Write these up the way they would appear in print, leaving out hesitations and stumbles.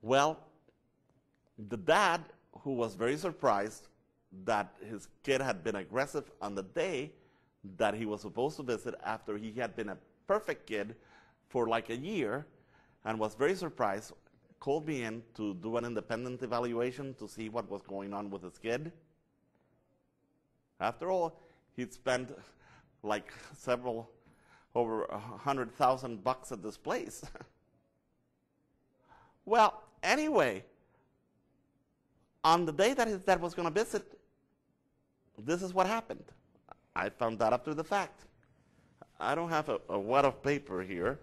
Well, the dad, who was very surprised that his kid had been aggressive on the day that he was supposed to visit after he had been a perfect kid for like a year, and was very surprised, called me in to do an independent evaluation to see what was going on with his kid. After all, he'd spent like over $100,000 at this place. Well, anyway, on the day that his dad was going to visit, this is what happened. I found that after the fact. I don't have a wad of paper here.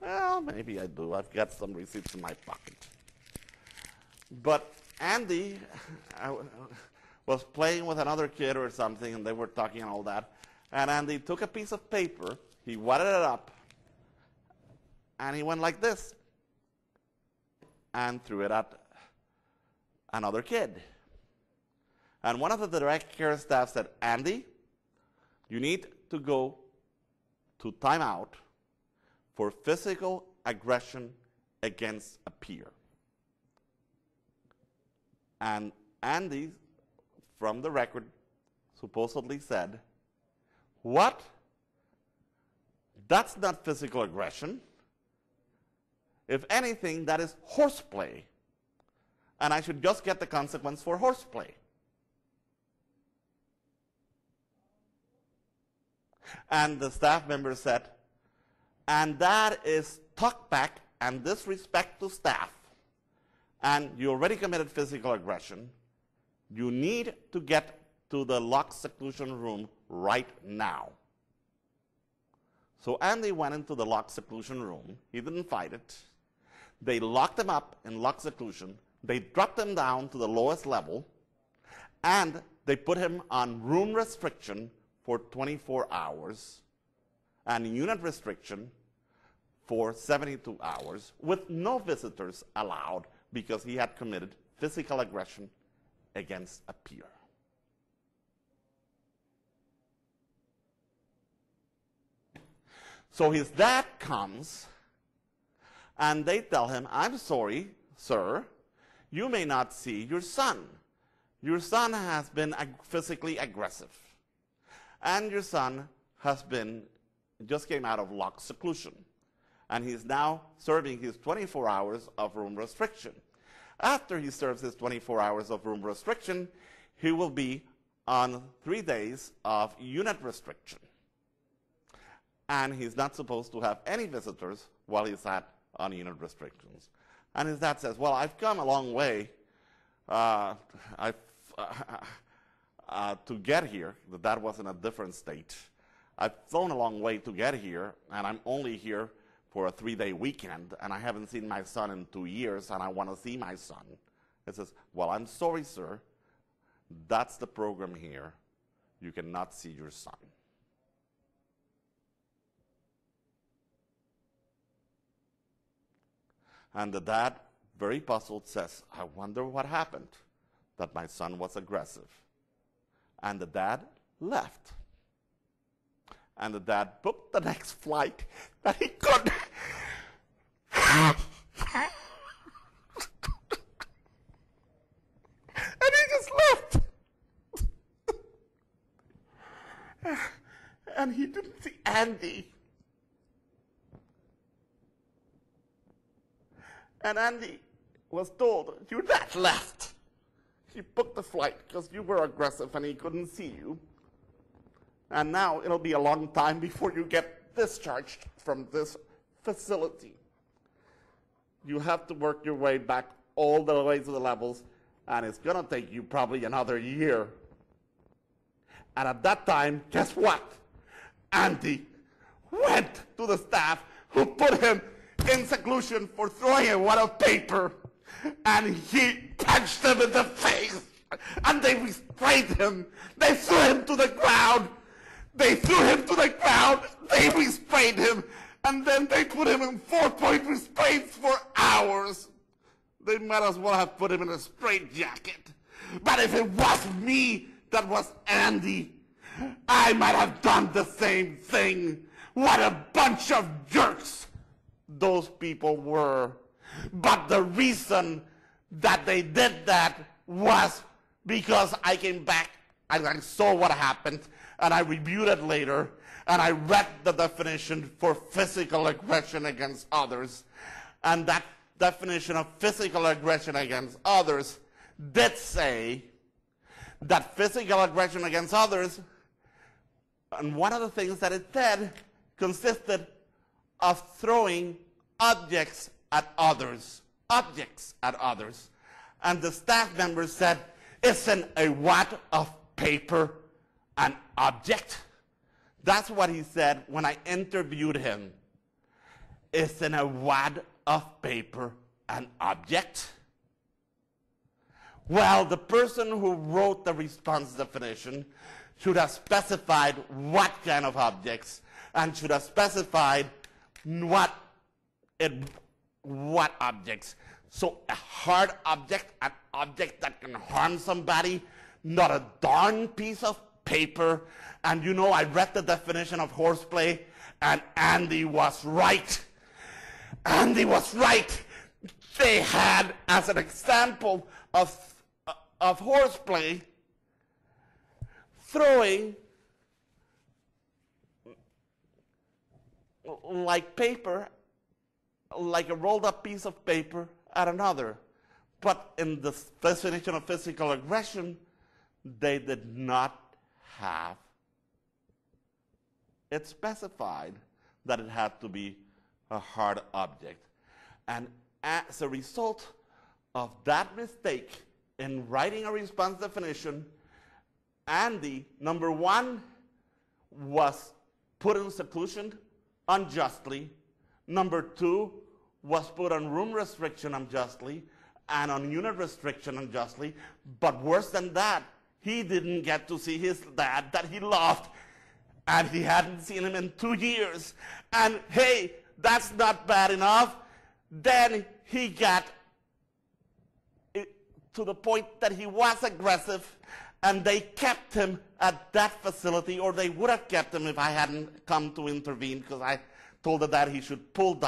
Well, maybe I do. I've got some receipts in my pocket. But Andy was playing with another kid or something, and they were talking and all that. And Andy took a piece of paper, he wadded it up, and he went like this, and threw it at another kid. And one of the direct care staff said, Andy, you need to go to timeout for physical aggression against a peer. And Andy, from the record, supposedly said, what? That's not physical aggression. If anything, that is horseplay. And I should just get the consequence for horseplay. And the staff member said, and that is talkback and disrespect to staff. And you already committed physical aggression. You need to get to the locked seclusion room right now. So Andy went into the locked seclusion room. He didn't fight it. They locked him up in locked seclusion. They dropped him down to the lowest level. And they put him on room restriction for 24 hours and unit restriction for 72 hours with no visitors allowed because he had committed physical aggression against a peer. So his dad comes and they tell him, I'm sorry, sir, you may not see your son. Your son has been physically aggressive. And your son just came out of locked seclusion. And he's now serving his 24 hours of room restriction. After he serves his 24 hours of room restriction, he will be on 3 days of unit restriction. And he's not supposed to have any visitors while he's on unit restrictions. And his dad says, well, I've come a long way to get here. The dad was in a different state. I've flown a long way to get here, and I'm only here for a 3-day weekend, and I haven't seen my son in 2 years, and I want to see my son. It says, well, I'm sorry, sir. That's the program here. You cannot see your son. And the dad, very puzzled, says, I wonder what happened, that my son was aggressive. And the dad left. And the dad booked the next flight that he could. And he just left. And he didn't see Andy. And Andy was told, your dad left. He booked the flight because you were aggressive and he couldn't see you. And now it'll be a long time before you get discharged from this facility. You have to work your way back all the way to the levels, and it's going to take you probably another year. And at that time, guess what? Andy went to the staff who put him in seclusion for throwing a wad of paper, and he punched him in the face, and they restrained him. They threw him to the ground. They threw him to the ground. They restrained him, and then they put him in 4-point restraints for hours. They might as well have put him in a straitjacket. But if it was me that was Andy, I might have done the same thing. What a bunch of jerks those people were. But the reason that they did that was because I came back and I saw what happened, and I reviewed it later, and I read the definition for physical aggression against others. And that definition of physical aggression against others did say that physical aggression against others, and one of the things that it said, consisted of throwing objects at others. Objects at others. And the staff member said, isn't a wad of paper an object? That's what he said when I interviewed him. Isn't a wad of paper an object? Well, the person who wrote the response definition should have specified what kind of objects, and should have specified what objects. So a hard object, an object that can harm somebody, not a darn piece of paper. And you know, I read the definition of horseplay, and Andy was right. Andy was right. They had, as an example of horseplay, throwing like paper, like a rolled up piece of paper at another. But in the definition of physical aggression, they did not have it specified that it had to be a hard object. And as a result of that mistake in writing a response definition, Andy, number one, was put in seclusion unjustly. Number two, was put on room restriction unjustly and on unit restriction unjustly. But worse than that, he didn't get to see his dad that he loved, and he hadn't seen him in 2 years. And hey, that's not bad enough. Then he got to the point that he was aggressive, and they kept him at that facility, or they would have kept him if I hadn't come to intervene, because I told the dad he should pull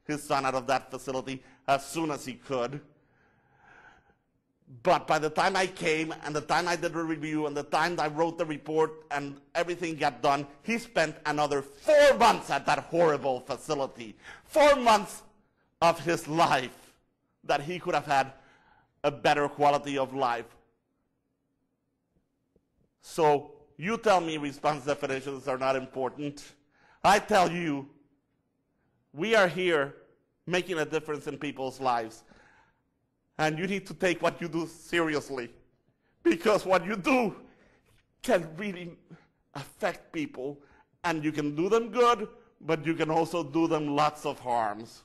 his son out of that facility as soon as he could. But by the time I came, and the time I did the review, and the time I wrote the report, and everything got done, he spent another 4 months at that horrible facility. 4 months of his life that he could have had a better quality of life. So you tell me response definitions are not important. I tell you, we are here making a difference in people's lives. And you need to take what you do seriously, because what you do can really affect people, and you can do them good, but you can also do them lots of harms.